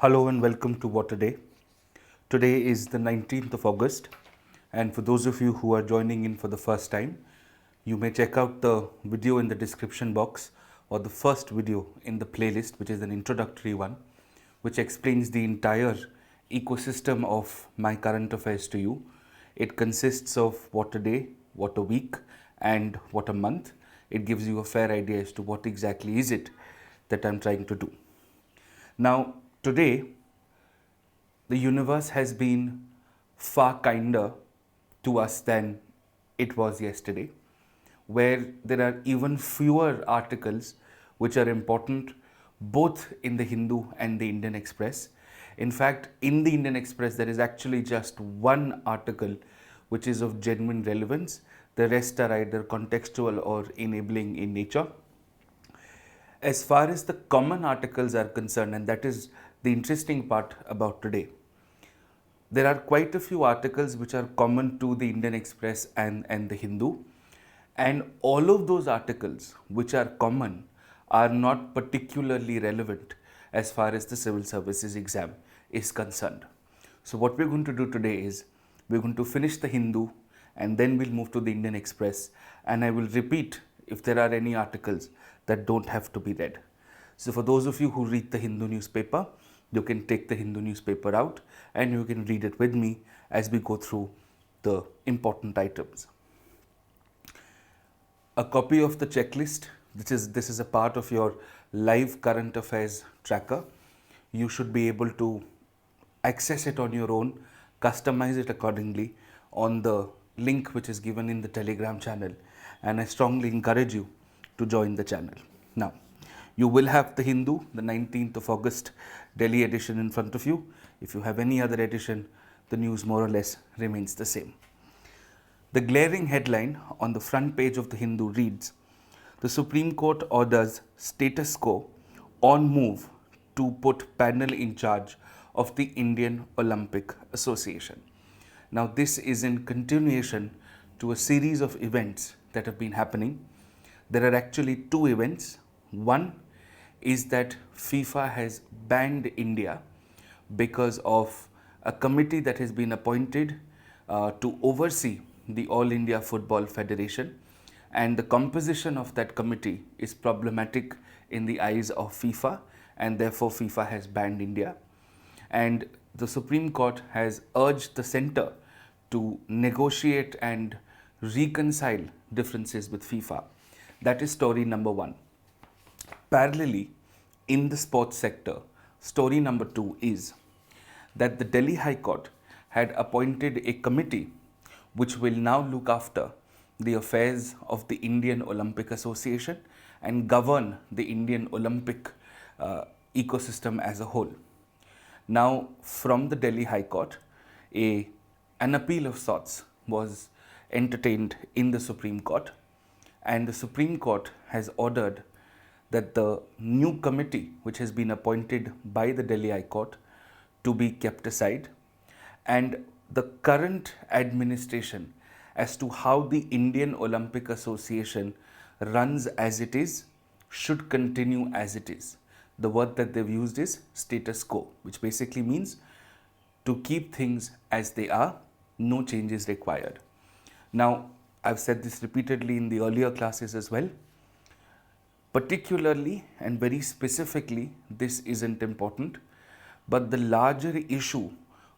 Hello and welcome to What a Day. Today is the 19th of August, and for those of you who are joining in for the first time, you may check out the video in the description box or the first video in the playlist, which is an introductory one, which explains the entire ecosystem of my current affairs to you. It consists of what a day, what a week, and what a month. It gives you a fair idea as to what exactly is it that I'm trying to do. Now, today, the universe has been far kinder to us than it was yesterday, where there are even fewer articles which are important both in the Hindu and the Indian Express. In fact, in the Indian Express, there is actually just one article which is of genuine relevance. The rest are either contextual or enabling in nature. As far as the common articles are concerned, and that is the interesting part about today, there are quite a few articles which are common to the Indian Express and the Hindu, and all of those articles which are common are not particularly relevant as far as the civil services exam is concerned. So what we're going to do today is we're going to finish the Hindu and then we'll move to the Indian Express, and I will repeat if there are any articles that don't have to be read. So for those of you who read the Hindu newspaper, you can take the Hindu newspaper out and you can read it with me as we go through the important items. A copy of the checklist, this is a part of your live current affairs tracker. You should be able to access it on your own, customize it accordingly on the link which is given in the Telegram channel, and I strongly encourage you to join the channel. Now, you will have the Hindu, the 19th of August Delhi edition in front of you. If you have any other edition, the news more or less remains the same. The glaring headline on the front page of the Hindu reads, "The Supreme Court orders status quo on move to put panel in charge of the Indian Olympic Association." Now, this is in continuation to a series of events that have been happening. There are actually two events. One is that FIFA has banned India because of a committee that has been appointed to oversee the All India Football Federation, and the composition of that committee is problematic in the eyes of FIFA, and therefore FIFA has banned India. And the Supreme Court has urged the centre to negotiate and reconcile differences with FIFA. That is story number one. Parallelly, in the sports sector, story number two is that the Delhi High Court had appointed a committee which will now look after the affairs of the Indian Olympic Association and govern the Indian Olympic ecosystem as a whole. Now, from the Delhi High Court, an appeal of sorts was entertained in the Supreme Court, and the Supreme Court has ordered that the new committee which has been appointed by the Delhi High Court to be kept aside, and the current administration as to how the Indian Olympic Association runs as it is should continue as it is. The word that they've used is status quo, which basically means to keep things as they are, no changes required. Now, I've said this repeatedly in the earlier classes as well. Particularly and very specifically, this isn't important, but the larger issue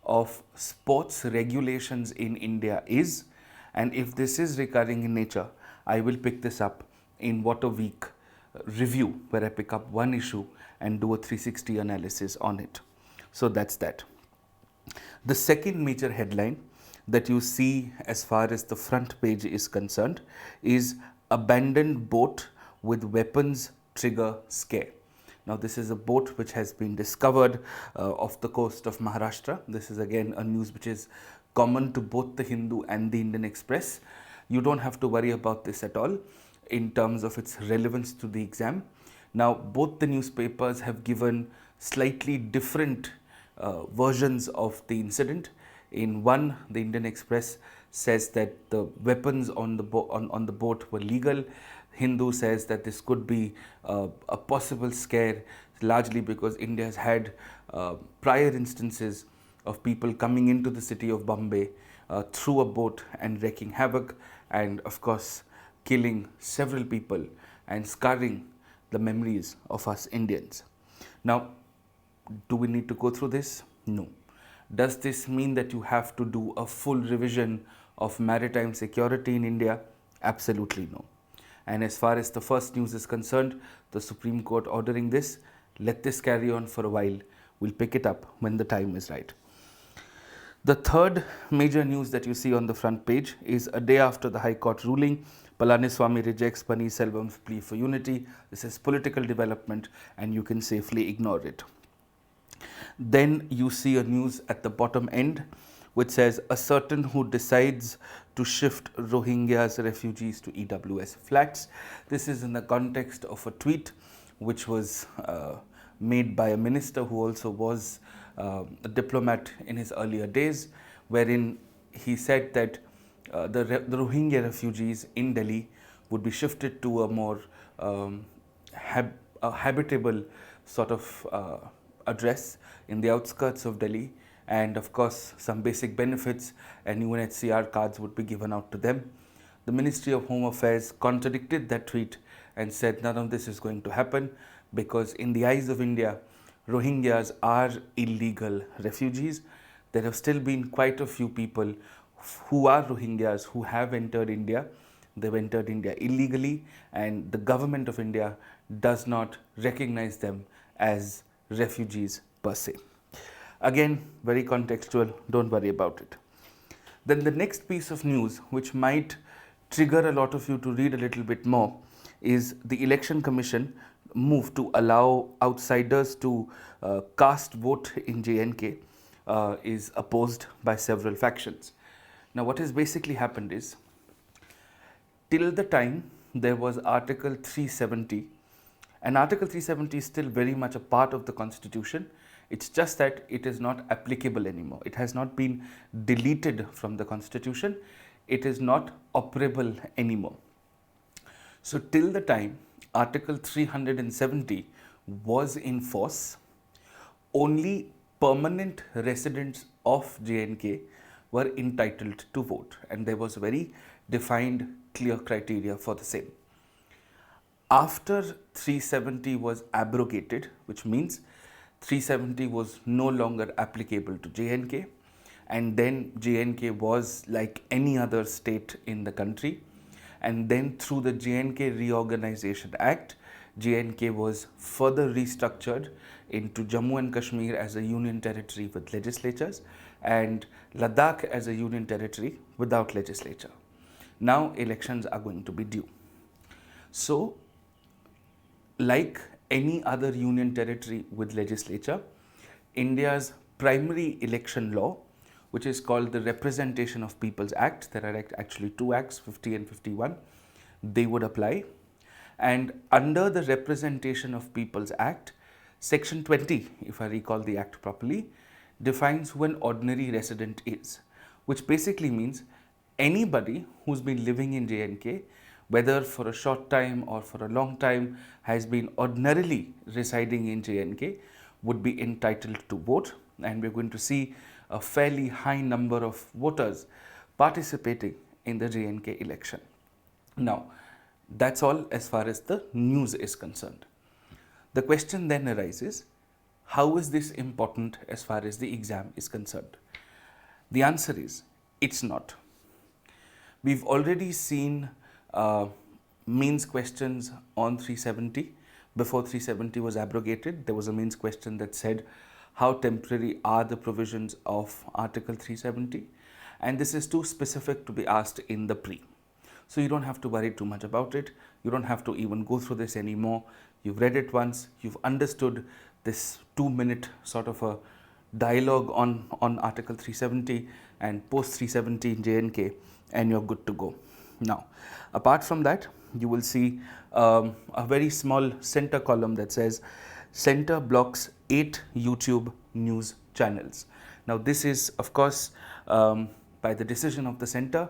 of sports regulations in India is, and if this is recurring in nature, I will pick this up in What a Week review, where I pick up one issue and do a 360 analysis on it. So that's that. The second major headline that you see as far as the front page is concerned is "Abandoned Boat with Weapons Trigger Scare." Now, this is a boat which has been discovered off the coast of Maharashtra. This is again a news which is common to both the Hindu and the Indian Express. You don't have to worry about this at all in terms of its relevance to the exam. Now, both the newspapers have given slightly different versions of the incident. In one, the Indian Express says that the weapons on the boat were legal. Hindu says that this could be a possible scare. largely because India has had prior instances of people coming into the city of Bombay through a boat and wreaking havoc, and of course killing several people and scarring the memories of us Indians. Now, do we need to go through this? No. Does this mean that you have to do a full revision of maritime security in India? Absolutely no. And as far as the first news is concerned, the Supreme Court ordering this, let this carry on for a while. We'll pick it up when the time is right. The third major news that you see on the front page is a day after the High Court ruling, Palaniswamy rejects Paneerselvam's plea for unity. This is political development and you can safely ignore it. Then you see a news at the bottom end which says a certain who decides to shift Rohingyas refugees to EWS flats. This is in the context of a tweet which was made by a minister who also was a diplomat in his earlier days, wherein he said that the Rohingya refugees in Delhi would be shifted to a more habitable sort of address in the outskirts of Delhi, and of course some basic benefits and UNHCR cards would be given out to them. The Ministry of Home Affairs contradicted that tweet and said none of this is going to happen because in the eyes of India, Rohingyas are illegal refugees. There have still been quite a few people who are Rohingyas who have entered India. They've entered India illegally and the government of India does not recognize them as refugees per se. Again, very contextual, don't worry about it. Then the next piece of news which might trigger a lot of you to read a little bit more is the Election Commission move to allow outsiders to cast vote in J&K is opposed by several factions. Now what has basically happened is, till the time there was Article 370, and Article 370 is still very much a part of the Constitution. It's just that it is not applicable anymore. It has not been deleted from the Constitution. It is not operable anymore. So till the time Article 370 was in force, only permanent residents of J&K were entitled to vote, and there was very defined, clear criteria for the same. After 370 was abrogated, which means 370 was no longer applicable to J&K, and then J&K was like any other state in the country, and then through the J&K Reorganization Act, J&K was further restructured into Jammu and Kashmir as a union territory with legislatures and Ladakh as a union territory without legislature. Now elections are going to be due. So, like any other union territory with legislature, India's primary election law, which is called the Representation of People's Act, there are actually two acts, 50 and 51, they would apply. And under the Representation of People's Act, Section 20, if I recall the act properly, defines who an ordinary resident is, which basically means anybody who's been living in J&K, whether for a short time or for a long time, has been ordinarily residing in J&K, would be entitled to vote, and we're going to see a fairly high number of voters participating in the J&K election. Now, that's all as far as the news is concerned. The question then arises, how is this important as far as the exam is concerned? The answer is, it's not. We've already seen mains questions on 370. Before 370 was abrogated, there was a mains question that said, how temporary are the provisions of Article 370? And this is too specific to be asked in the pre. So you don't have to worry too much about it. You don't have to even go through this anymore. You've read it once, you've understood this 2-minute sort of a dialogue on Article 370 and post 370 in J&K, and you're good to go. Now, apart from that, you will see a very small center column that says Center blocks 8 YouTube news channels. Now, this is of course by the decision of the center,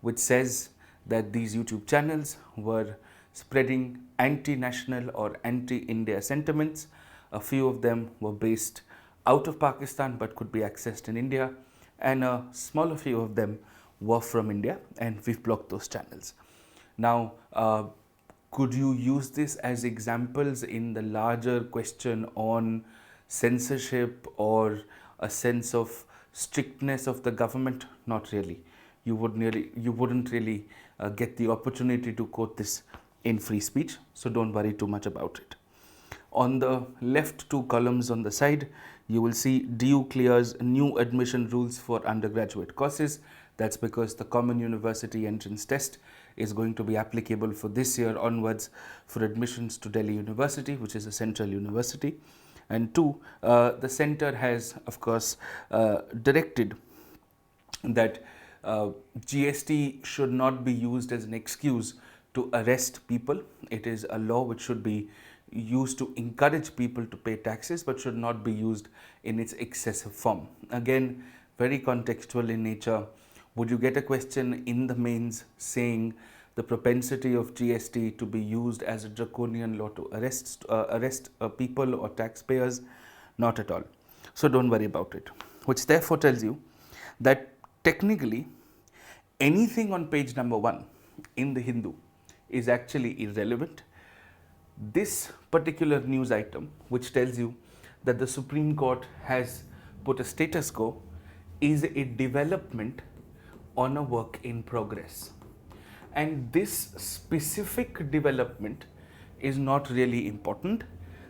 which says that these YouTube channels were spreading anti-national or anti-India sentiments A few of them were based out of Pakistan but could be accessed in India, and a smaller few of them were from India, and we've blocked those channels. Now, could you use this as examples in the larger question on censorship or a sense of strictness of the government? Not really. You wouldn't really get the opportunity to quote this in free speech, so don't worry too much about it. On the left two columns on the side, you will see DU clears new admission rules for undergraduate courses. That's because the Common University Entrance Test is going to be applicable for this year onwards for admissions to Delhi University, which is a central university. And two, the center has, of course, directed that GST should not be used as an excuse to arrest people. It is a law which should be used to encourage people to pay taxes, but should not be used in its excessive form. Again, very contextual in nature. Would you get a question in the mains saying the propensity of GST to be used as a draconian law to arrest people or taxpayers? Not at all. So don't worry about it. Which therefore tells you that technically anything on page number 1 in the Hindu is actually irrelevant. This particular news item, which tells you that the Supreme Court has put a status quo, is a development on a work in progress. And this specific development is not really important.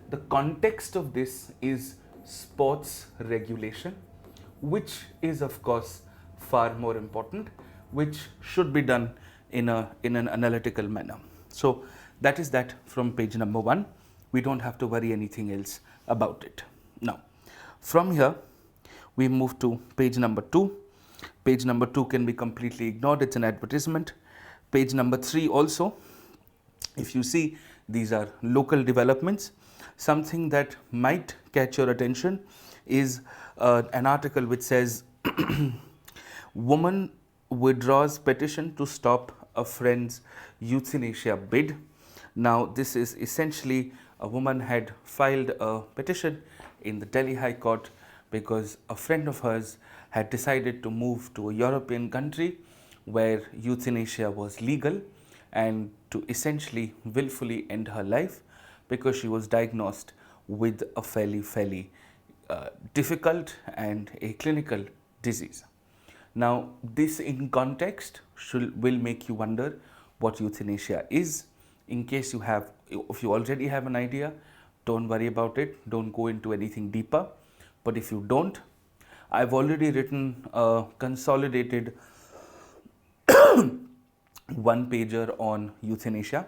The context of this is sports regulation, which is of course far more important, which should be done in an analytical manner. So that is that from page number 1. We don't have to worry anything else about it. Now, from here we move to page number 2. Page number 2 can be completely ignored. It's an advertisement. Page number 3 also, if you see, these are local developments. Something that might catch your attention is an article which says woman withdraws petition to stop a friend's euthanasia bid. Now, this is essentially a woman had filed a petition in the Delhi High Court because a friend of hers had decided to move to a European country where euthanasia was legal, and to essentially willfully end her life because she was diagnosed with a fairly difficult and a clinical disease. Now, this in context will make you wonder what euthanasia is. In case you have, if you already have an idea, don't worry about it. Don't go into anything deeper. But if you don't, I've already written a consolidated one-pager on euthanasia.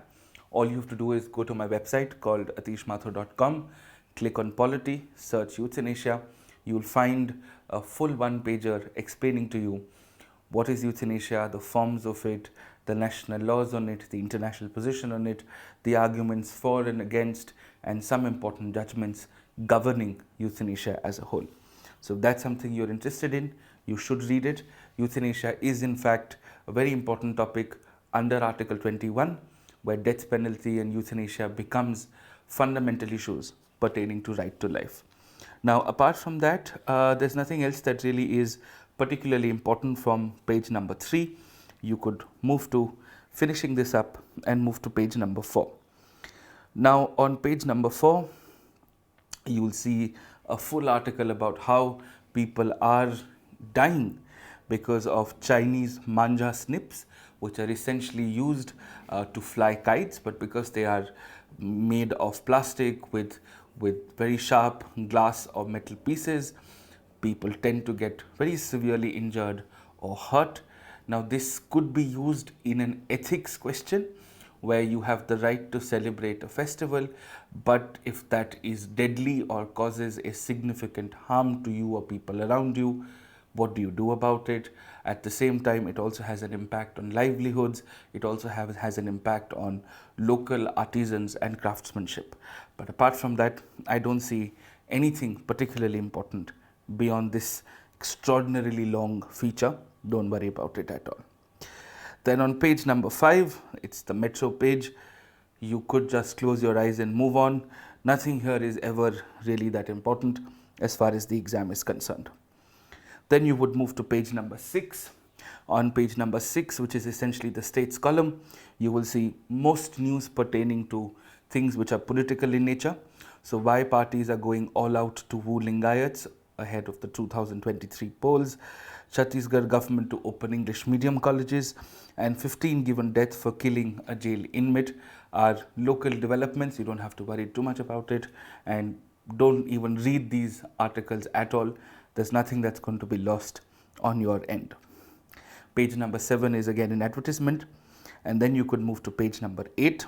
All you have to do is go to my website called atishmathur.com, click on polity, search euthanasia. You will find a full one-pager explaining to you what is euthanasia, the forms of it, the national laws on it, the international position on it, the arguments for and against, and some important judgments governing euthanasia as a whole. So if that's something you're interested in, you should read it. Euthanasia is in fact a very important topic under Article 21, where death penalty and euthanasia becomes fundamental issues pertaining to right to life. Now, apart from that, there's nothing else that really is particularly important from page number 3. You could move to finishing this up and move to page number 4. Now, on page number 4, you will see a full article about how people are dying because of Chinese manja snips, which are essentially used to fly kites, but because they are made of plastic with very sharp glass or metal pieces, people tend to get very severely injured or hurt. Now, this could be used in an ethics question where you have the right to celebrate a festival, but if that is deadly or causes a significant harm to you or people around you, what do you do about it? At the same time, it also has an impact on livelihoods. It also has an impact on local artisans and craftsmanship. But apart from that, I don't see anything particularly important beyond this extraordinarily long feature. Don't worry about it at all. Then on page number 5, it's the metro page. You could just close your eyes and move on. Nothing here is ever really that important as far as the exam is concerned. Then you would move to page number 6. On page number 6, which is essentially the states column, you will see most news pertaining to things which are political in nature. So why parties are going all out to woo Lingayats ahead of the 2023 polls, Chhattisgarh government to open English medium colleges, and 15 given death for killing a jail inmate are local developments. You don't have to worry too much about it, and don't even read these articles at all. There's nothing that's going to be lost on your end. Page number 7 is again an advertisement, and then you could move to page number 8.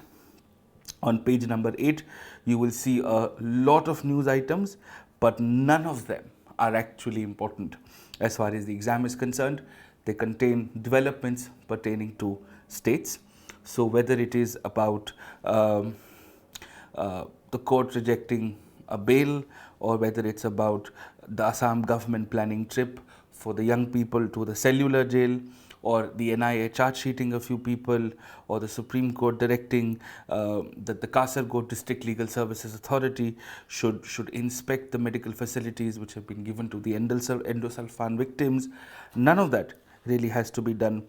On page number 8, you will see a lot of news items, but none of them are actually important as far as the exam is concerned. They contain developments pertaining to states. So whether it is about the court rejecting a bail, or whether it's about the Assam government planning trip for the young people to the cellular jail, or the NIA charge sheeting a few people, or the Supreme Court directing that the Kasaragod District Legal Services Authority should inspect the medical facilities which have been given to the endosulfan victims. None of that really has to be done.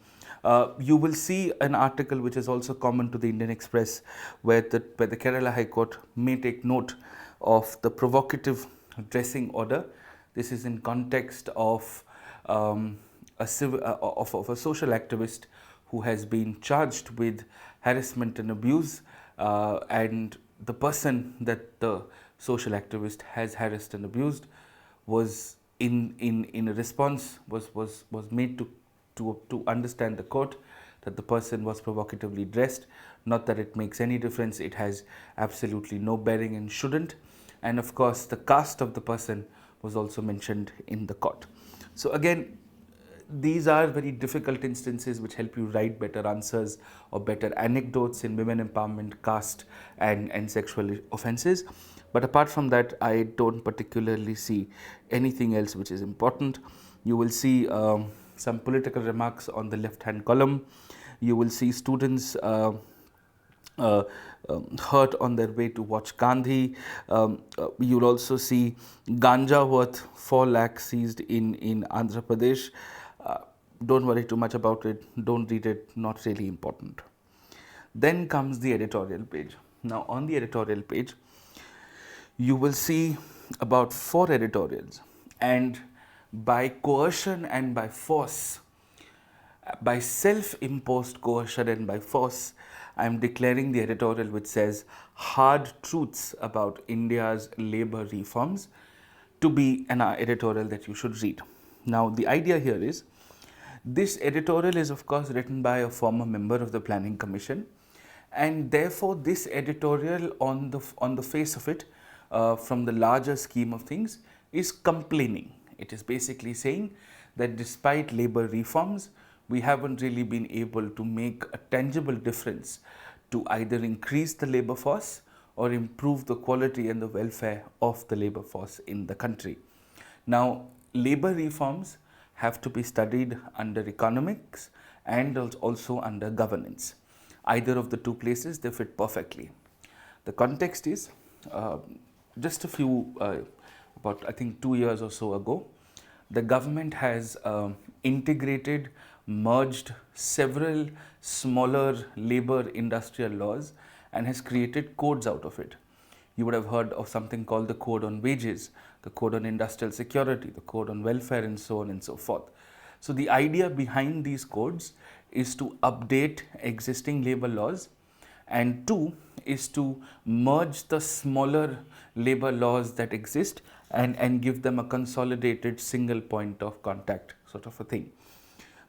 You will see an article which is also common to the Indian Express, where the Kerala High Court may take note of the provocative dressing order. This is in context of a social activist who has been charged with harassment and abuse, and the person that the social activist has harassed and abused was in a response was made to understand the court that the person was provocatively dressed. Not that it makes any difference, it has absolutely no bearing and shouldn't. And of course, the caste of the person was also mentioned in the court. So again, these are very difficult instances which help you write better answers or better anecdotes in women empowerment, caste and sexual offences. But apart from that, I don't particularly see anything else which is important. You will see some political remarks on the left hand column. You will see students hurt on their way to watch Gandhi. You'll also see ganja worth 4 lakh seized in Andhra Pradesh. Don't worry too much about it, don't read it, not really important. Then comes the editorial page. Now on the editorial page, you will see about 4 editorials, and by coercion and by force, by self-imposed coercion and by force, I am declaring the editorial which says hard truths about India's labour reforms to be an editorial that you should read. Now the idea here is, this editorial is of course written by a former member of the Planning Commission, and therefore this editorial on the face of it, from the larger scheme of things, is complaining. It is basically saying that despite labour reforms, we haven't really been able to make a tangible difference to either increase the labour force or improve the quality and the welfare of the labour force in the country. Now, labour reforms have to be studied under economics and also under governance. Either of the two places, they fit perfectly. The context is, just a few, about I think 2 years or so ago, the government has integrated, merged several smaller labour industrial laws and has created codes out of it. You would have heard of something called the Code on Wages, the Code on Industrial Security, the Code on Welfare, and so on and so forth. So the idea behind these codes is to update existing labour laws, and 2 is to merge the smaller labour laws that exist and give them a consolidated single point of contact sort of a thing.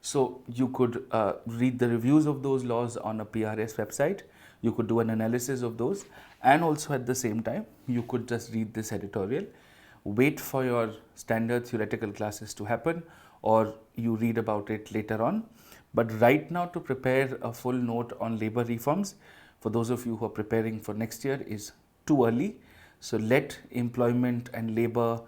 So you could read the reviews of those laws on a PRS website, you could do an analysis of those, and also at the same time you could just read this editorial, wait for your standard theoretical classes to happen, or you read about it later on. But right now, to prepare a full note on labour reforms, for those of you who are preparing for next year, is too early. So let employment and labour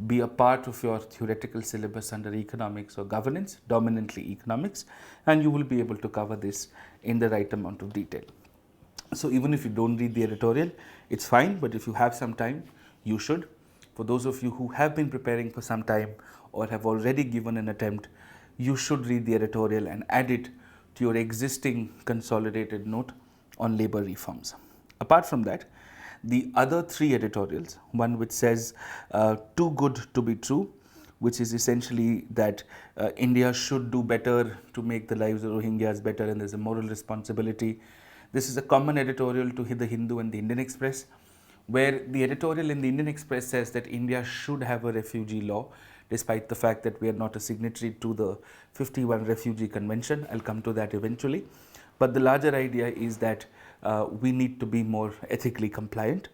be a part of your theoretical syllabus under economics or governance, dominantly economics, and you will be able to cover this in the right amount of detail. So even if you don't read the editorial, it's fine, but if you have some time, you should. For those of you who have been preparing for some time or have already given an attempt, you should read the editorial and add it to your existing consolidated note on labor reforms. Apart from that, the other three editorials, one which says too good to be true, which is essentially that India should do better to make the lives of Rohingyas better and there's a moral responsibility. This is a common editorial to the Hindu and the Indian Express, where the editorial in the Indian Express says that India should have a refugee law, despite the fact that we are not a signatory to the 51 Refugee Convention. I'll come to that eventually. But the larger idea is that we need to be more ethically compliant.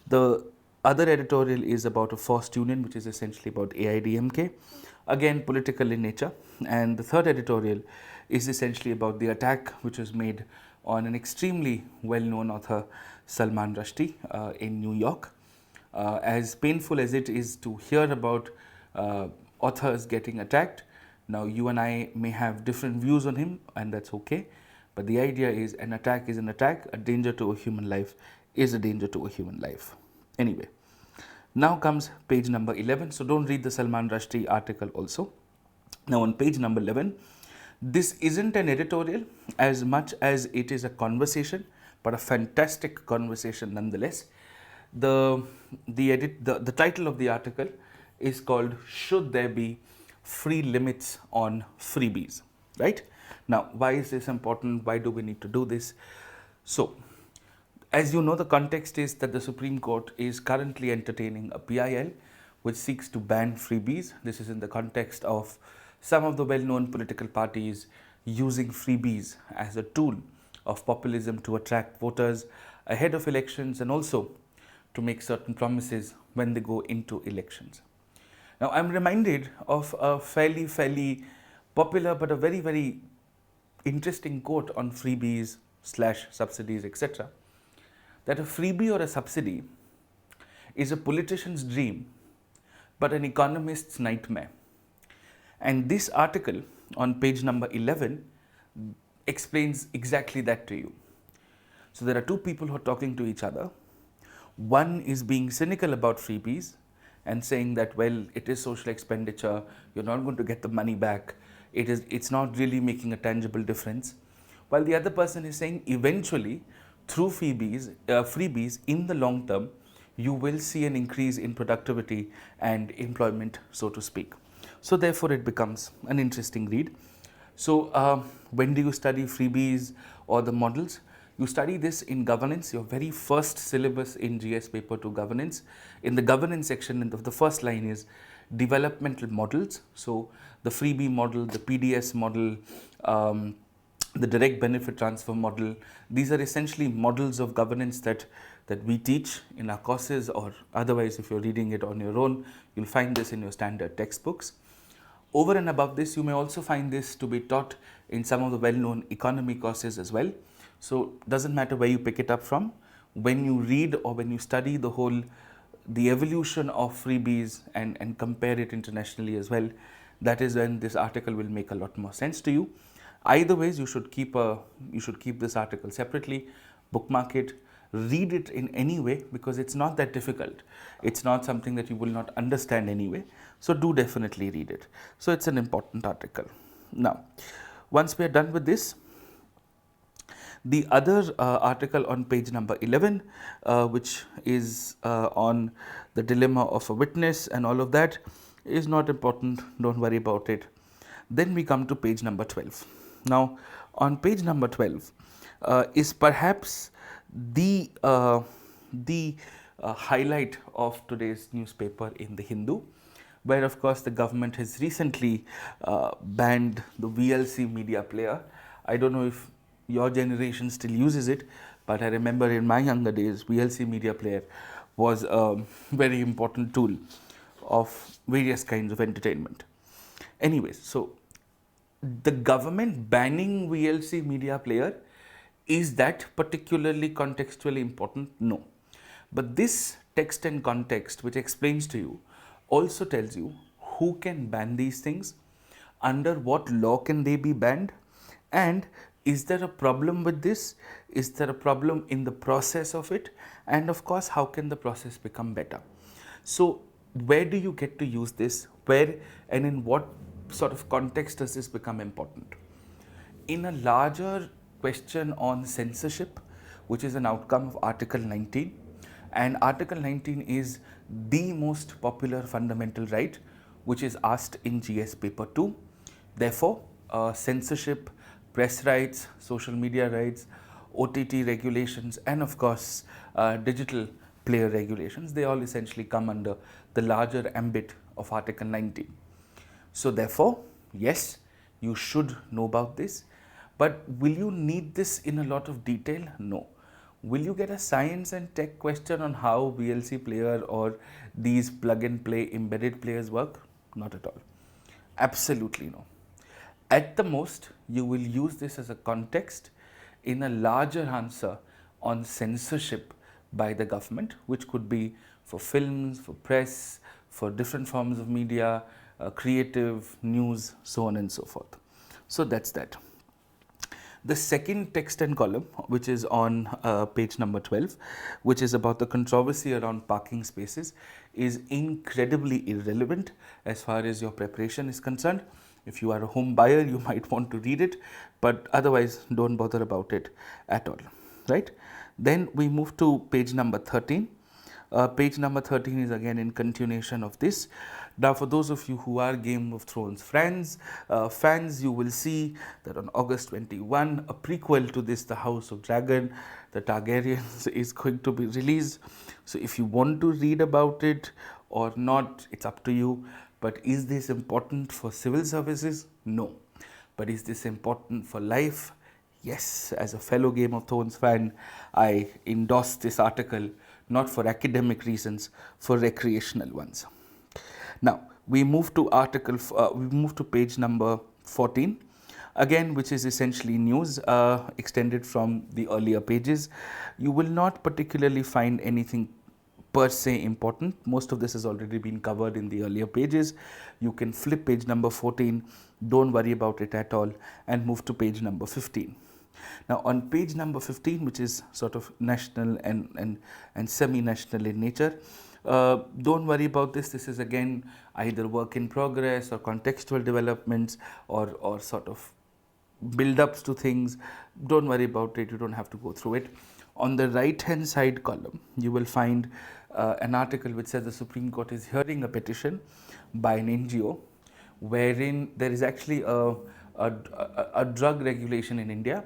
The other editorial is about a forced union, which is essentially about AIDMK, again political in nature. And the third editorial is essentially about the attack which was made on an extremely well-known author, Salman Rushdie, in New York. As painful as it is to hear about authors getting attacked, now you and I may have different views on him, and that's okay. But the idea is an attack is an attack, a danger to a human life is a danger to a human life. Anyway, now comes page number 11. So don't read the Salman Rushdie article also. Now on page number 11, this isn't an editorial as much as it is a conversation, but a fantastic conversation nonetheless. The title of the article is called "Should There Be Free Limits on Freebies?" Right? Now, why is this important? Why do we need to do this? So, as you know, the context is that the Supreme Court is currently entertaining a PIL which seeks to ban freebies. This is in the context of some of the well-known political parties using freebies as a tool of populism to attract voters ahead of elections and also to make certain promises when they go into elections. Now, I'm reminded of a fairly popular but a very interesting quote on freebies / subsidies, etc. That a freebie or a subsidy is a politician's dream but an economist's nightmare. And this article on page number 11 explains exactly that to you. So there are two people who are talking to each other. One is being cynical about freebies and saying that, well, it is social expenditure, you're not going to get the money back, it's not really making a tangible difference. While the other person is saying eventually through freebies in the long term, you will see an increase in productivity and employment, so to speak. So therefore it becomes an interesting read. So when do you study freebies or the models? You study this in governance, your very first syllabus in GS paper 2 governance. In the governance section, the first line is developmental models. So the freebie model, the PDS model, the direct benefit transfer model, these are essentially models of governance that we teach in our courses, or otherwise if you're reading it on your own, you'll find this in your standard textbooks. Over and above this, you may also find this to be taught in some of the well-known economy courses as well. So doesn't matter where you pick it up from, when you read or when you study the evolution of freebies and compare it internationally as well, that is when this article will make a lot more sense to you. Either ways, you should keep this article separately, bookmark it, read it in any way, because it's not that difficult. It's not something that you will not understand anyway. So do definitely read it. So it's an important article. Now, once we are done with this, the other article on page number 11, which is on the dilemma of a witness and all of that, is not important. Don't worry about it. Then we come to page number 12. Now, on page number 12 is perhaps the highlight of today's newspaper in the Hindu, where of course the government has recently banned the VLC media player. I don't know if your generation still uses it, but I remember in my younger days, VLC media player was a very important tool of various kinds of entertainment. Anyways, so the government banning VLC media player, is that particularly contextually important? No. But this text and context, which explains to you, also tells you who can ban these things, under what law can they be banned, and Is there a problem with this? Is there a problem in the process of it? And of course, how can the process become better? So, where do you get to use this? Where and in what sort of context does this become important? In a larger question on censorship, which is an outcome of Article 19, and Article 19 is the most popular fundamental right which is asked in GS paper 2. Therefore, censorship, press rights, social media rights, OTT regulations, and of course digital player regulations, they all essentially come under the larger ambit of Article 19. So therefore, yes, you should know about this, but will you need this in a lot of detail? No. Will you get a science and tech question on how VLC player or these plug and play embedded players work? Not at all. Absolutely no. At the most, you will use this as a context in a larger answer on censorship by the government, which could be for films, for press, for different forms of media, creative, news, so on and so forth. So that's that. The second text and column, which is on page number 12, which is about the controversy around parking spaces, is incredibly irrelevant as far as your preparation is concerned. If you are a home buyer, you might want to read it, but otherwise don't bother about it at all, right? Then we move to page number 13. Page number 13 is again in continuation of this. Now, for those of you who are Game of Thrones fans, you will see that on August 21, a prequel to this, The House of Dragon, The Targaryens, is going to be released. So, if you want to read about it or not, it's up to you. But is this important for civil services? No. But is this important for life? Yes. As a fellow Game of Thrones fan, I endorse this article, not for academic reasons, for recreational ones. Now, we move to page number 14, again, which is essentially news extended from the earlier pages. You will not particularly find anything per se important. Most of this has already been covered in the earlier pages. You can flip page number 14, don't worry about it at all, and move to page number 15. Now, on page number 15, which is sort of national and semi-national in nature, don't worry about this. This is again either work in progress or contextual developments or sort of build-ups to things. Don't worry about it. You don't have to go through it. On the right-hand side column, you will find an article which says the Supreme Court is hearing a petition by an NGO wherein there is actually a drug regulation in India,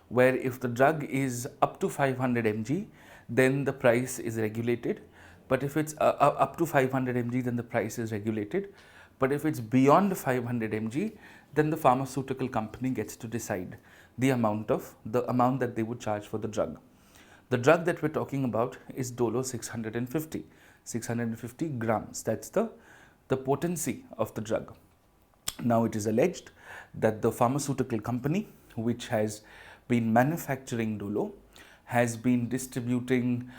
where if the drug is up to 500 mg, then the price is regulated. But if it's up to 500 mg, then the price is regulated. But if it's beyond 500 mg, then the pharmaceutical company gets to decide the amount that they would charge for the drug. The drug that we're talking about is Dolo 650 grams. That's the potency of the drug. Now, it is alleged that the pharmaceutical company, which has been manufacturing Dolo, has been distributing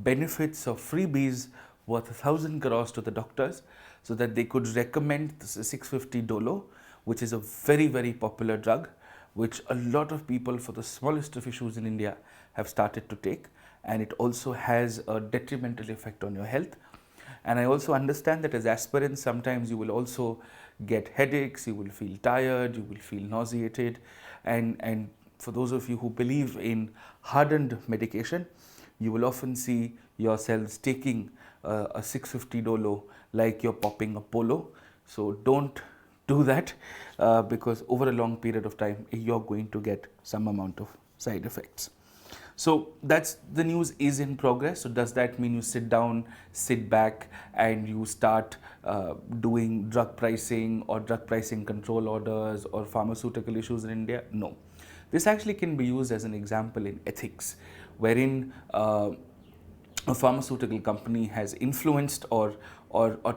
benefits of freebies worth 1,000 crores to the doctors so that they could recommend the 650 Dolo, which is a very, very popular drug, which a lot of people for the smallest of issues in India have started to take, and it also has a detrimental effect on your health. And I also understand that as aspirants, sometimes you will also get headaches, you will feel tired, you will feel nauseated, and for those of you who believe in hardened medication, you will often see yourselves taking a 650 Dolo like you're popping a Polo. So don't do that because over a long period of time, you're going to get some amount of side effects. So that's the news is in progress. So does that mean you sit down, sit back, and you start doing drug pricing or drug pricing control orders or pharmaceutical issues in India? No. This actually can be used as an example in ethics, wherein a pharmaceutical company has influenced or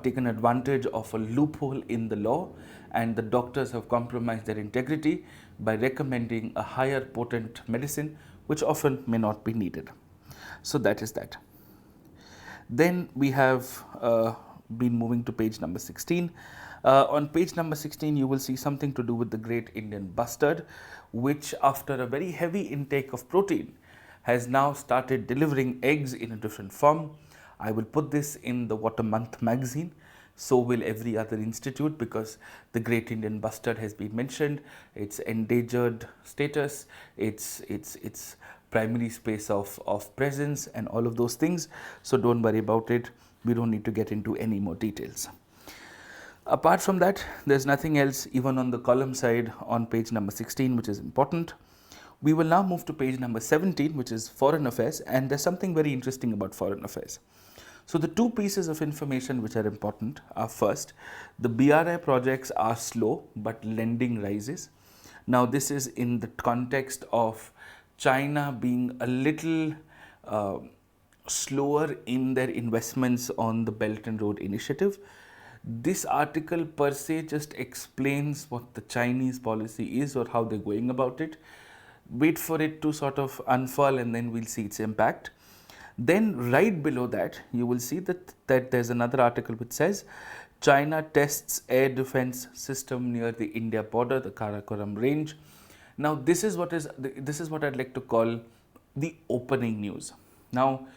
taken advantage of a loophole in the law, and the doctors have compromised their integrity by recommending a higher potent medicine, which often may not be needed. So that is that. Then we have been moving to page number 16. On page number 16, you will see something to do with the great Indian bustard, which after a very heavy intake of protein has now started delivering eggs in a different form. I will put this in the What a Month magazine. So will every other institute, because the great Indian bustard has been mentioned, its endangered status, its primary space of presence and all of those things. So don't worry about it. We don't need to get into any more details. Apart from that, there's nothing else even on the column side on page number 16 which is important. We will now move to page number 17, which is foreign affairs, and there's something very interesting about foreign affairs. So the two pieces of information which are important are, first, the BRI projects are slow but lending rises. Now this is in the context of China being a little slower in their investments on the Belt and Road Initiative. This article per se just explains what the Chinese policy is or how they're going about it. Wait for it to sort of unfurl and then we'll see its impact. Then right below that, you will see that there's another article which says China tests air defense system near the India border, the Karakoram range. Now this is what I'd like to call the opening news. Now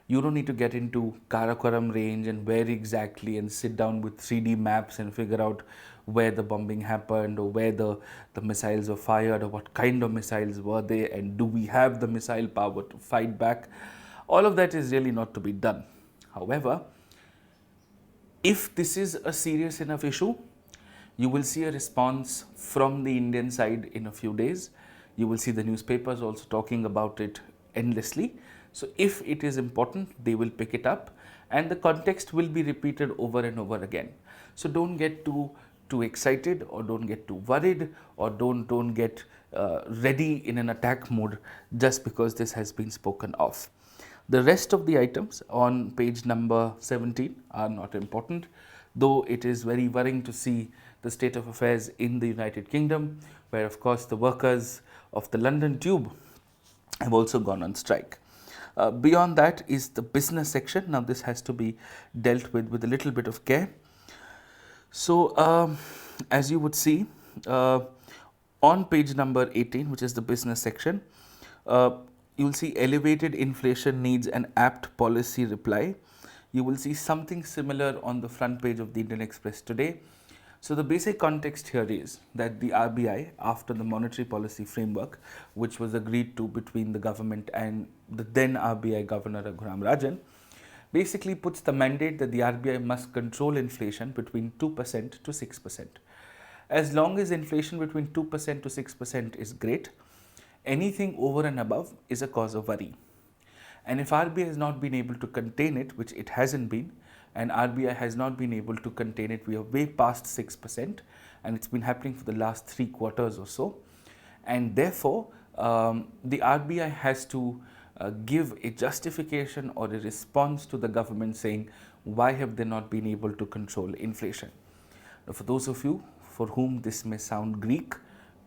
you don't need to get into Karakoram range and where exactly and sit down with 3D maps and figure out where the bombing happened or where the missiles were fired or what kind of missiles were they and do we have the missile power to fight back. All of that is really not to be done. However, if this is a serious enough issue, you will see a response from the Indian side in a few days. You will see the newspapers also talking about it endlessly. So if it is important, they will pick it up and the context will be repeated over and over again. So don't get too excited or don't get too worried or don't get ready in an attack mode just because this has been spoken of. The rest of the items on page number 17 are not important, though it is very worrying to see the state of affairs in the United Kingdom, where of course the workers of the London Tube have also gone on strike. Beyond that is the business section. Now this has to be dealt with a little bit of care. So as you would see on page number 18, which is the business section, you will see elevated inflation needs an apt policy reply. You will see something similar on the front page of the Indian Express today. So the basic context here is that the RBI, after the monetary policy framework, which was agreed to between the government and the then RBI Governor Raghuram Rajan, basically puts the mandate that the RBI must control inflation between 2% to 6%. As long as inflation between 2% to 6% is great, anything over and above is a cause of worry. And if RBI has not been able to contain it, which it hasn't been, and RBI has not been able to contain it, we are way past 6% and it's been happening for the last 3 quarters or so. And therefore, the RBI has to give a justification or a response to the government saying, why have they not been able to control inflation? Now, for those of you for whom this may sound Greek,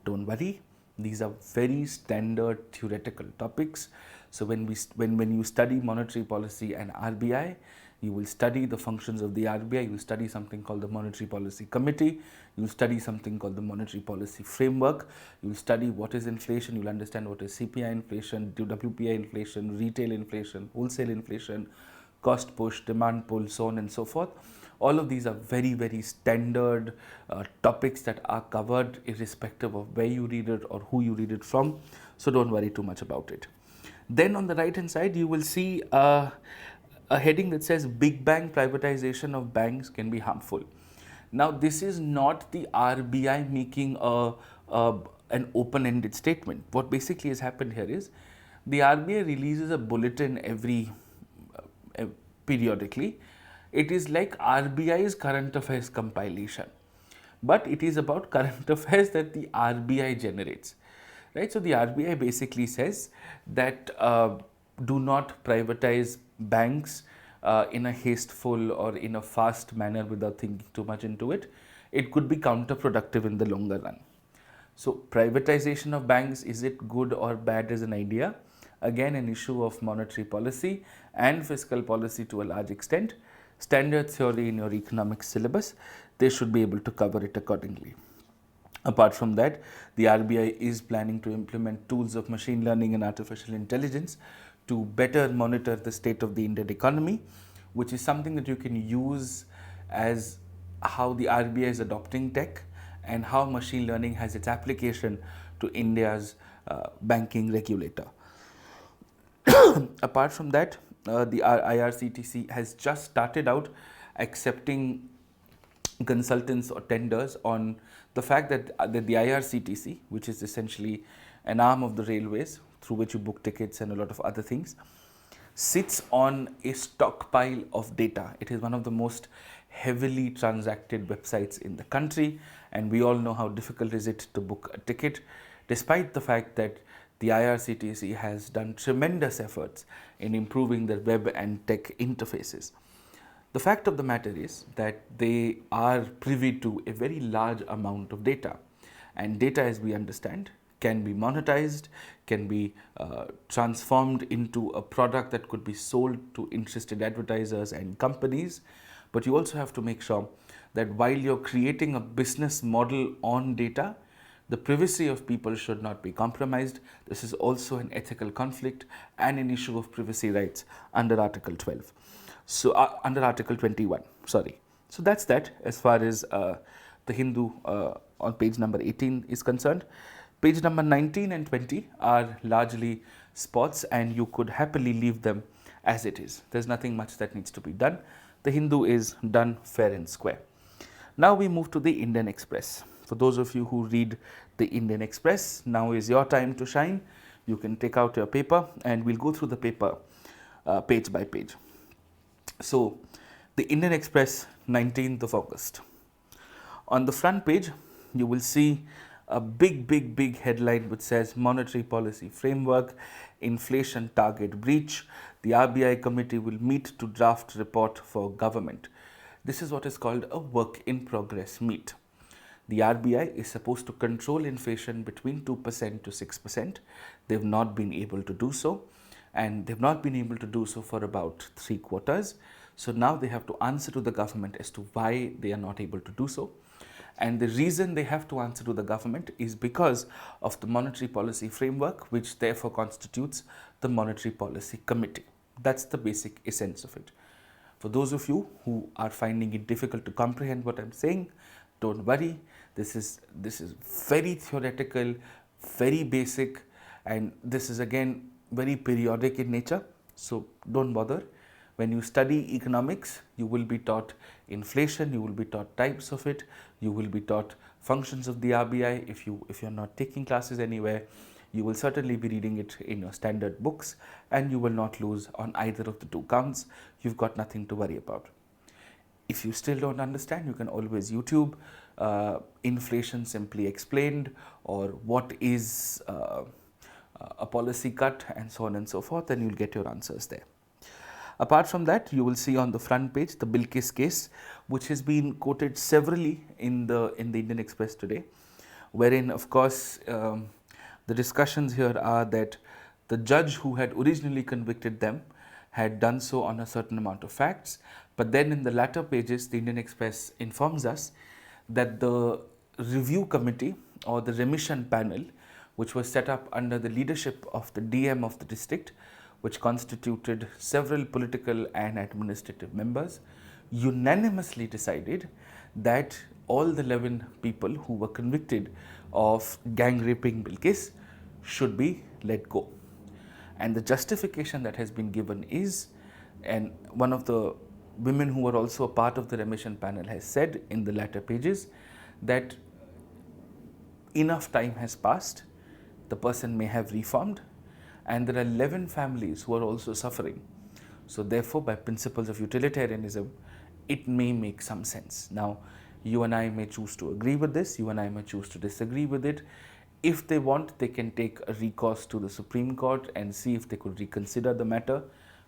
don't worry. These are very standard theoretical topics. So when you study monetary policy and RBI, you will study the functions of the RBI, you will study something called the Monetary Policy Committee, you will study something called the Monetary Policy Framework, you will study what is inflation, you will understand what is CPI inflation, WPI inflation, retail inflation, wholesale inflation, cost push, demand pull, so on and so forth. All of these are very, very standard topics that are covered irrespective of where you read it or who you read it from. So don't worry too much about it. Then on the right hand side, you will see a heading that says Big Bang privatization of banks can be harmful. Now this is not the RBI making an open-ended statement. What basically has happened here is the RBI releases a bulletin every periodically. It is like RBI's current affairs compilation, but it is about current affairs that the RBI generates, right? So the RBI basically says that do not privatize banks in a hasteful or in a fast manner without thinking too much into it. It could be counterproductive in the longer run. So privatization of banks, is it good or bad as an idea? Again, an issue of monetary policy and fiscal policy to a large extent. standard theory in your economics syllabus, they should be able to cover it accordingly. Apart from that, the RBI is planning to implement tools of machine learning and artificial intelligence to better monitor the state of the Indian economy, which is something that you can use as how the RBI is adopting tech and how machine learning has its application to India's banking regulator. Apart from that, the IRCTC has just started out accepting consultants or tenders on the fact that the IRCTC, which is essentially an arm of the railways through which you book tickets and a lot of other things, sits on a stockpile of data. It is one of the most heavily transacted websites in the country, and we all know how difficult is it to book a ticket, despite the fact that the IRCTC has done tremendous efforts in improving their web and tech interfaces. The fact of the matter is that they are privy to a very large amount of data, and data, as we understand, can be monetized, can be transformed into a product that could be sold to interested advertisers and companies. But you also have to make sure that while you're creating a business model on data, the privacy of people should not be compromised. This is also an ethical conflict and an issue of privacy rights under Article 12. So under Article 21, sorry. So that's that as far as the Hindu on page number 18 is concerned. Page number 19 and 20 are largely spots, and you could happily leave them as it is. There's nothing much that needs to be done. The Hindu is done fair and square. Now we move to the Indian Express. For those of you who read the Indian Express, now is your time to shine. You can take out your paper and we'll go through the paper page by page. So, the Indian Express, 19th of August. On the front page, you will see a big headline which says Monetary Policy Framework, Inflation Target Breach. The RBI committee will meet to draft report for government. This is what is called a work in progress meet. The RBI is supposed to control inflation between 2% to 6%. They've not been able to do so, and they've not been able to do so for about 3 quarters. So now they have to answer to the government as to why they are not able to do so. And the reason they have to answer to the government is because of the monetary policy framework, which therefore constitutes the Monetary Policy Committee. That's the basic essence of it. For those of you who are finding it difficult to comprehend what I'm saying, don't worry. This is very theoretical, very basic, and this is again very periodic in nature. So don't bother. When you study economics, you will be taught inflation, you will be taught types of it, you will be taught functions of the RBI. If you're not taking classes anywhere, you will certainly be reading it in your standard books, and you will not lose on either of the two counts. You've got nothing to worry about. If you still don't understand, you can always YouTube inflation simply explained, or what is a policy cut, and so on and so forth, and you'll get your answers there. Apart from that, you will see on the front page the Bilkis case, which has been quoted severally in the Indian Express today, wherein of course the discussions here are that the judge who had originally convicted them had done so on a certain amount of facts, but then in the latter pages the Indian Express informs us that the review committee or the remission panel, which was set up under the leadership of the DM of the district, which constituted several political and administrative members, unanimously decided that all the 11 people who were convicted of gang raping Bilkis should be let go. And the justification that has been given is, and one of the women who were also a part of the remission panel has said in the latter pages, that enough time has passed, the person may have reformed, and there are 11 families who are also suffering. So therefore, by principles of utilitarianism, it may make some sense. Now, you and I may choose to agree with this, you and I may choose to disagree with it. If they want, they can take a recourse to the Supreme Court and see if they could reconsider the matter.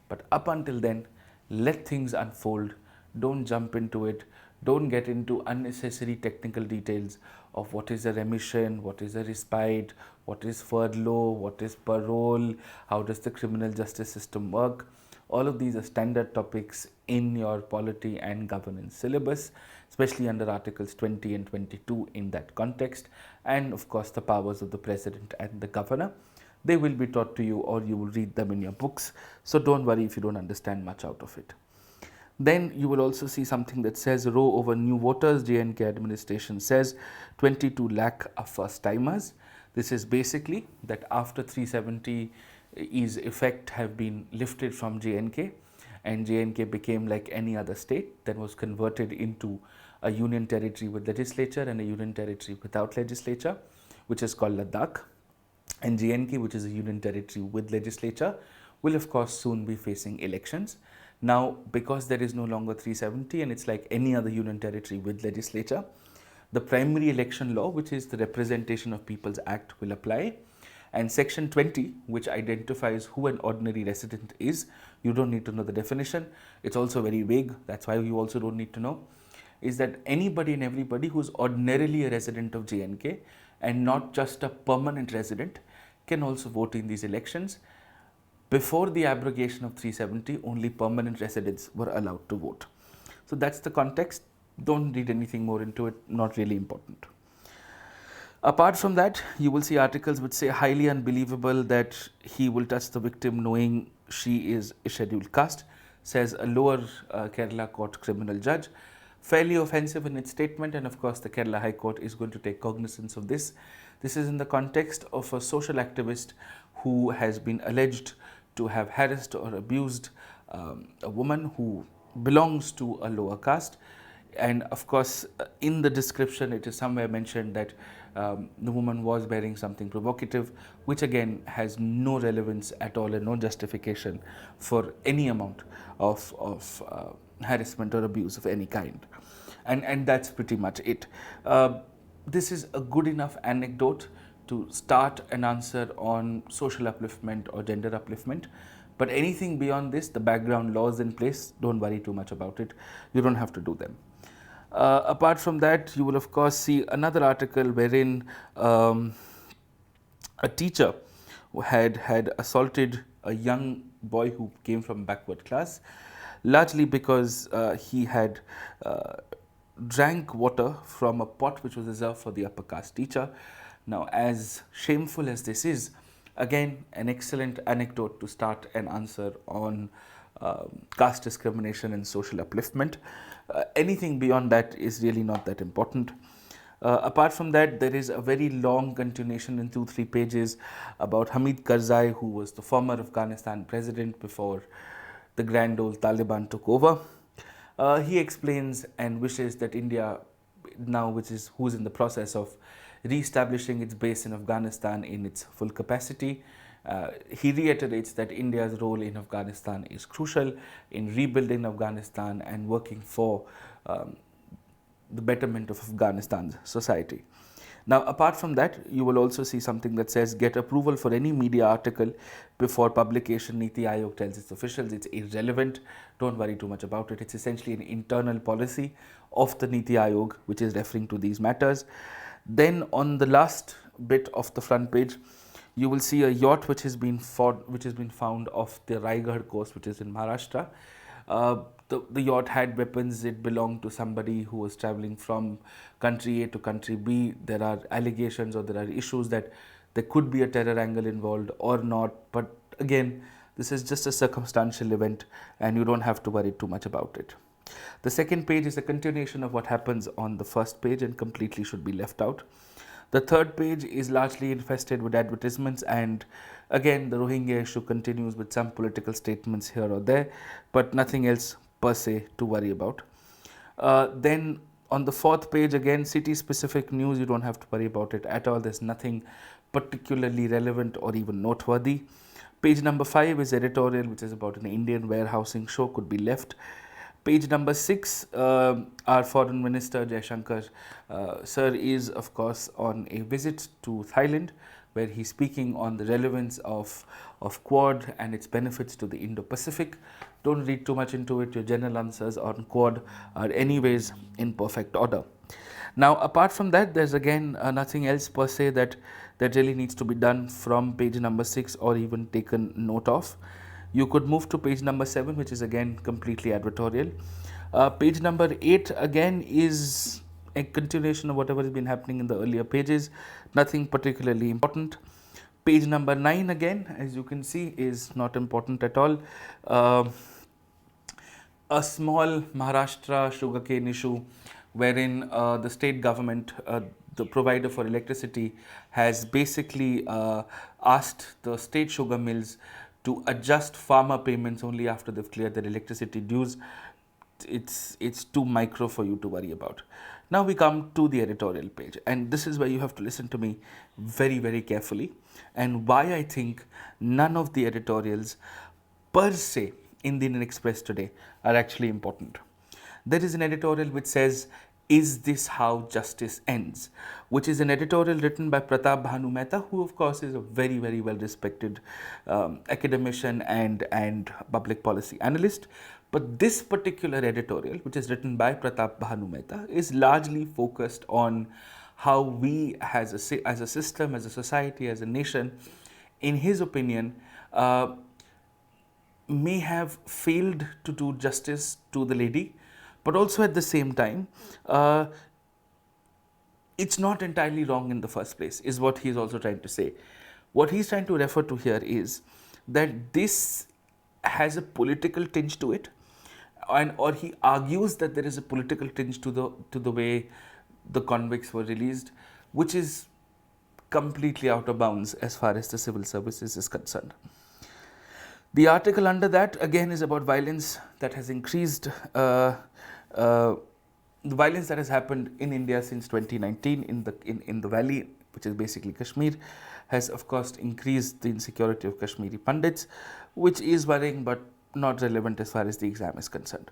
But up until then, let things unfold. Don't jump into it. Don't get into unnecessary technical details of what is a remission, what is a respite, what is furlough, what is parole, how does the criminal justice system work. All of these are standard topics in your polity and governance syllabus, especially under Articles 20 and 22 in that context, and of course the powers of the president and the governor. They will be taught to you, or you will read them in your books, so don't worry if you don't understand much out of it. Then you will also see something that says row over new voters. J&K administration says 22 lakh are first timers. This is basically that after 370's effect have been lifted from J&K, and J&K became like any other state, then was converted into a union territory with legislature and a union territory without legislature, which is called Ladakh. And J&K, which is a union territory with legislature, will of course soon be facing elections. Now, because there is no longer 370 and it's like any other union territory with legislature, the primary election law, which is the Representation of People's Act, will apply. And section 20, which identifies who an ordinary resident is, you don't need to know the definition. It's also very vague. That's why you also don't need to know, is that anybody and everybody who's ordinarily a resident of J&K and not just a permanent resident can also vote in these elections. Before the abrogation of 370, only permanent residents were allowed to vote. So that's the context. Don't read anything more into it, not really important. Apart from that, you will see articles which say highly unbelievable that he will touch the victim knowing she is a scheduled caste, says a lower Kerala court criminal judge. Fairly offensive in its statement, and of course the Kerala High Court is going to take cognizance of this. This is in the context of a social activist who has been alleged to have harassed or abused a woman who belongs to a lower caste. And of course, in the description, it is somewhere mentioned that the woman was wearing something provocative, which again has no relevance at all and no justification for any amount of harassment or abuse of any kind. And that's pretty much it. This is a good enough anecdote to start an answer on social upliftment or gender upliftment. But anything beyond this, the background laws in place, don't worry too much about it. You don't have to do them. Apart from that, you will of course see another article wherein a teacher had assaulted a young boy who came from backward class, largely because he had drank water from a pot which was reserved for the upper caste teacher. Now, as shameful as this is, again, an excellent anecdote to start an answer on caste discrimination and social upliftment. Anything beyond that is really not that important. Apart from that, there is a very long continuation in 2-3 pages about Hamid Karzai, who was the former Afghanistan president before the grand old Taliban took over. He explains and wishes that India now, who's in the process of re-establishing its base in Afghanistan in its full capacity. He reiterates that India's role in Afghanistan is crucial in rebuilding Afghanistan and working for the betterment of Afghanistan's society. Now, apart from that, you will also see something that says get approval for any media article before publication. Niti Aayog tells its officials it's irrelevant. Don't worry too much about it. It's essentially an internal policy of the Niti Aayog which is referring to these matters. Then on the last bit of the front page, you will see a yacht which has been found off the Raigad coast, which is in Maharashtra. The yacht had weapons. It belonged to somebody who was traveling from country A to country B. There are allegations or there are issues that there could be a terror angle involved or not. But again, this is just a circumstantial event and you don't have to worry too much about it. The second page is a continuation of what happens on the first page and completely should be left out. The third page is largely infested with advertisements, and again the Rohingya issue continues with some political statements here or there, but nothing else per se to worry about. Then on the fourth page, again city specific news, you don't have to worry about it at all. There's nothing particularly relevant or even noteworthy. Page number 5 is editorial, which is about an Indian warehousing show, could be left. Page number 6, our Foreign Minister Jaishankar sir is of course on a visit to Thailand, where he's speaking on the relevance of Quad and its benefits to the Indo-Pacific. Don't read too much into it. Your general answers on Quad are anyways in perfect order. Now, apart from that, there's again nothing else per se that really needs to be done from page number 6 or even taken note of. You could move to page number 7, which is again completely advertorial. Page number 8 again is a continuation of whatever has been happening in the earlier pages, nothing particularly important. Page number 9 again, as you can see, is not important at all. A small Maharashtra sugarcane issue wherein the state government, the provider for electricity, has basically asked the state sugar mills to adjust farmer payments only after they've cleared their electricity dues. It's too micro for you to worry about. Now we come to the editorial page, and this is where you have to listen to me very, very carefully, and why I think none of the editorials per se in the Indian Express today are actually important. There is an editorial which says, "Is this how justice ends?" which is an editorial written by Pratap Bhanu Mehta, who of course is a very, very well respected academician and public policy analyst. But this particular editorial, which is written by Pratap Bhanu Mehta, is largely focused on how we as a system, as a society, as a nation, in his opinion, may have failed to do justice to the lady, but also at the same time, it's not entirely wrong in the first place, is what he's also trying to say. What he's trying to refer to here is that this has a political tinge to it, or he argues that there is a political tinge to the way the convicts were released, which is completely out of bounds as far as the civil services is concerned. The article under that again is about violence that has increased, the violence that has happened in India since 2019 in the valley, which is basically Kashmir, has of course increased the insecurity of Kashmiri Pandits, which is worrying but not relevant as far as the exam is concerned.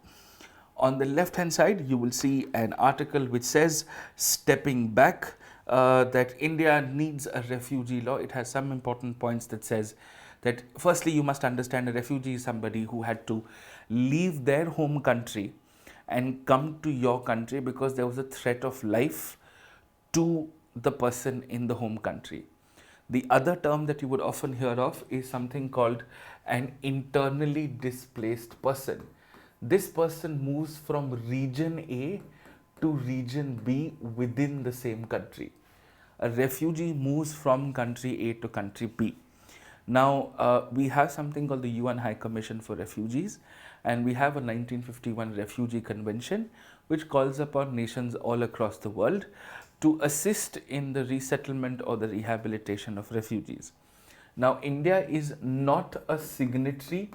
On the left hand side, you will see an article which says, stepping back, that India needs a refugee law. It has some important points that says that firstly, you must understand a refugee is somebody who had to leave their home country and come to your country because there was a threat of life to the person in the home country. The other term that you would often hear of is something called an internally displaced person. This person moves from region A to region B within the same country. A refugee moves from country A to country B. Now, we have something called the UN High Commission for Refugees, and we have a 1951 Refugee Convention, which calls upon nations all across the world to assist in the resettlement or the rehabilitation of refugees. Now, India is not a signatory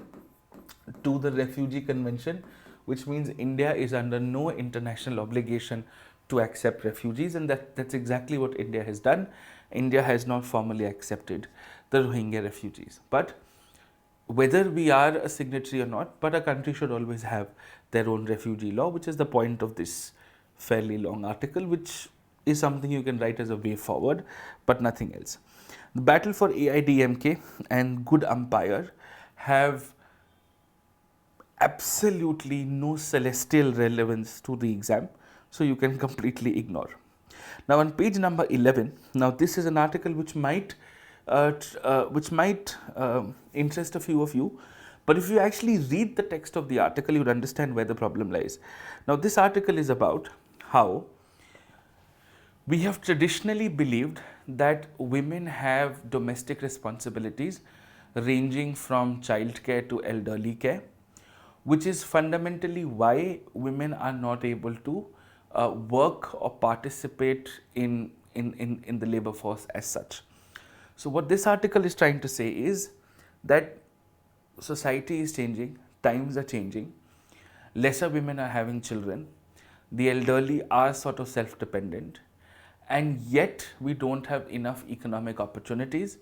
to the Refugee Convention, which means India is under no international obligation to accept refugees, and that's exactly what India has done. India has not formally accepted the Rohingya refugees. But whether we are a signatory or not, but a country should always have their own refugee law, which is the point of this fairly long article, which is something you can write as a way forward, but nothing else. The battle for AIDMK and good umpire have absolutely no celestial relevance to the exam, so you can completely ignore. Now on page number 11, now this is an article which might interest a few of you, but if you actually read the text of the article, you would understand where the problem lies. Now this article is about how we have traditionally believed that women have domestic responsibilities ranging from childcare to elderly care, which is fundamentally why women are not able to work or participate in the labor force as such. So what this article is trying to say is that society is changing, times are changing, lesser women are having children, the elderly are sort of self-dependent, and yet we don't have enough economic opportunities,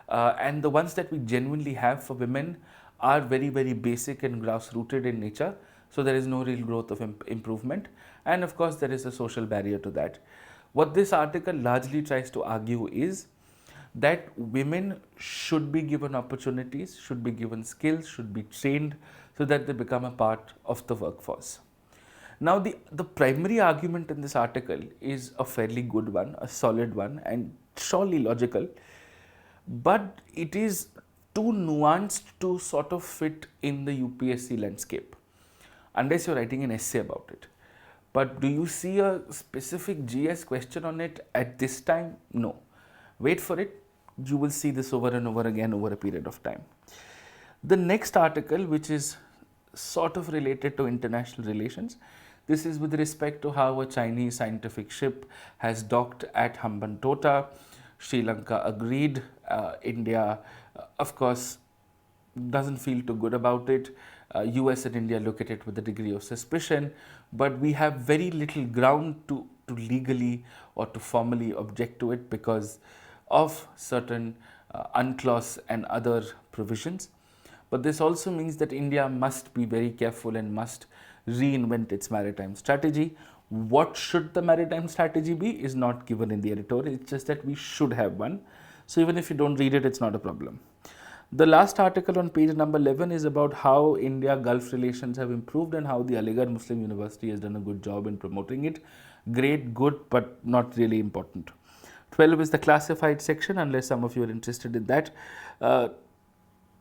and the ones that we genuinely have for women are very, very basic and grass-rooted in nature, so there is no real growth of improvement, and of course there is a social barrier to that. What this article largely tries to argue is that women should be given opportunities, should be given skills, should be trained so that they become a part of the workforce. Now the primary argument in this article is a fairly good one, a solid one, and surely logical, but it is too nuanced to sort of fit in the UPSC landscape, unless you're writing an essay about it. But do you see a specific GS question on it at this time? No. Wait for it. You will see this over and over again over a period of time. The next article, which is sort of related to international relations, this is with respect to how a Chinese scientific ship has docked at Hambantota. Sri Lanka agreed. India, of course, doesn't feel too good about it. US and India look at it with a degree of suspicion, but we have very little ground to legally or to formally object to it because of certain UNCLOS and other provisions. But this also means that India must be very careful and must reinvent its maritime strategy. What should the maritime strategy be is not given in the editorial, it's just that we should have one. So even if you don't read it, it's not a problem. The last article on page number 11 is about how India-Gulf relations have improved and how the Aligarh Muslim University has done a good job in promoting it. Great, good, but not really important. 12 is the classified section, unless some of you are interested in that.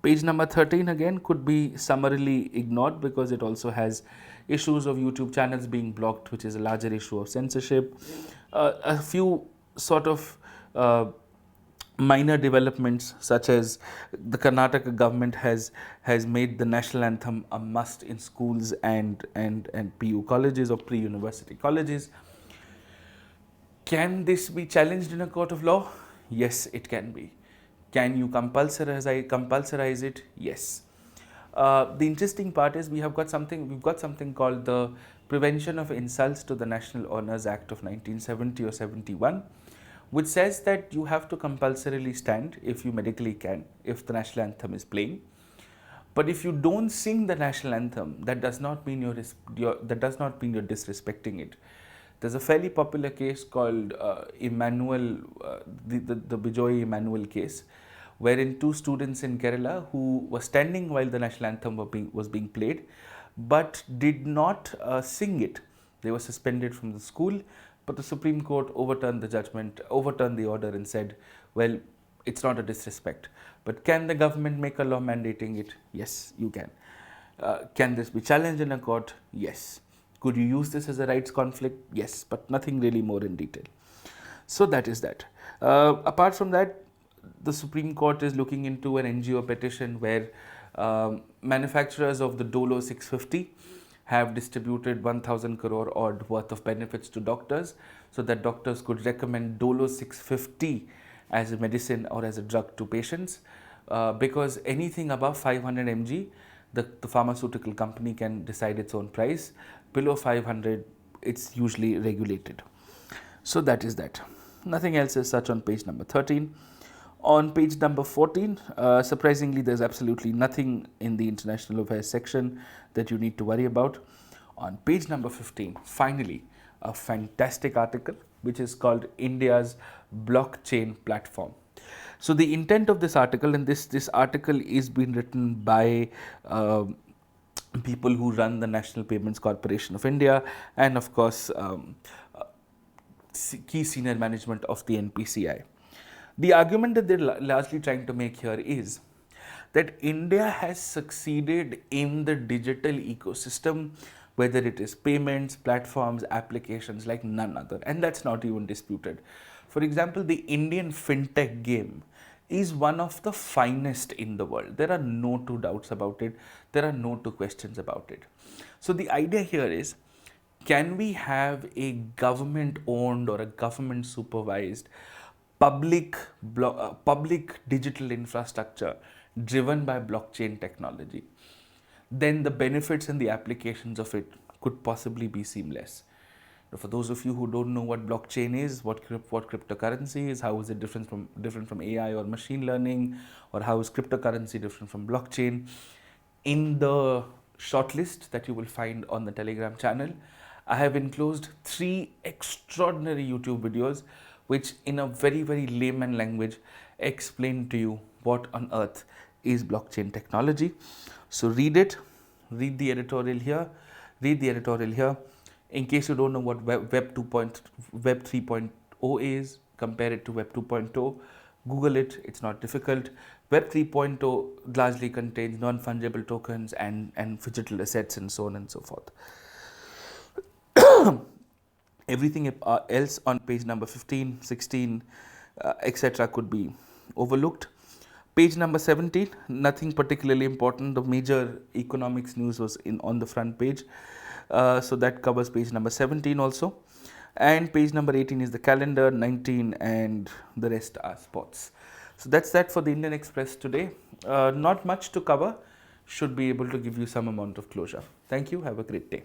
Page number 13 again could be summarily ignored because it also has issues of YouTube channels being blocked, which is a larger issue of censorship. A few sort of minor developments, such as the Karnataka government has made the national anthem a must in schools and PU colleges or pre-university colleges. Can this be challenged in a court of law? Yes, it can be. Can you compulsorize it? Yes. The interesting part is we've got something called the Prevention of Insults to the National Honours Act of 1970 or 71, which says that you have to compulsorily stand if you medically can, if the national anthem is playing. But if you don't sing the national anthem, that does not mean you're disrespecting it. There's a fairly popular case called Emmanuel, the Bijoy Emmanuel case, wherein two students in Kerala who were standing while the national anthem was being played, but did not sing it. They were suspended from the school, but the Supreme Court overturned the order and said, well, it's not a disrespect. But can the government make a law mandating it? Yes, you can. Can this be challenged in a court? Yes. Could you use this as a rights conflict? Yes, but nothing really more in detail. So that is that. Apart from that, the Supreme Court is looking into an NGO petition where manufacturers of the Dolo 650 have distributed 1,000 crore odd worth of benefits to doctors so that doctors could recommend Dolo 650 as a medicine or as a drug to patients because anything above 500 mg, the pharmaceutical company can decide its own price. Below 500, it's usually regulated. So that is that. Nothing else as such on page number 13. On page number 14, surprisingly, there's absolutely nothing in the international affairs section that you need to worry about. On page number 15, finally, a fantastic article which is called India's Blockchain Platform. So the intent of this article, and this article is being written by people who run the National Payments Corporation of India and of course key senior management of the NPCI. The argument that they're largely trying to make here is that India has succeeded in the digital ecosystem, whether it is payments, platforms, applications, like none other, and that's not even disputed. For example, the Indian fintech game is one of the finest in the world. There are no two doubts about it. There are no two questions about it. So the idea here is, can we have a government-owned or a government-supervised public digital infrastructure driven by blockchain technology? Then the benefits and the applications of it could possibly be seamless. For those of you who don't know what blockchain is, what cryptocurrency is, how is it different from AI or machine learning, or how is cryptocurrency different from blockchain, in the shortlist that you will find on the Telegram channel, I have enclosed 3 extraordinary YouTube videos which in a very, very layman language explain to you what on earth is blockchain technology. So read it, read the editorial here, read the editorial here. In case you don't know what Web 3.0 is, compare it to Web 2.0. Google it, it's not difficult. Web 3.0 largely contains non-fungible tokens and digital assets and so on and so forth. Everything else on page number 15, 16, etc. could be overlooked. Page number 17, nothing particularly important. The major economics news was on the front page. So that covers page number 17 also. And page number 18 is the calendar, 19 and the rest are sports. So that's that for the Indian Express today. Not much to cover, should be able to give you some amount of closure. Thank you, have a great day.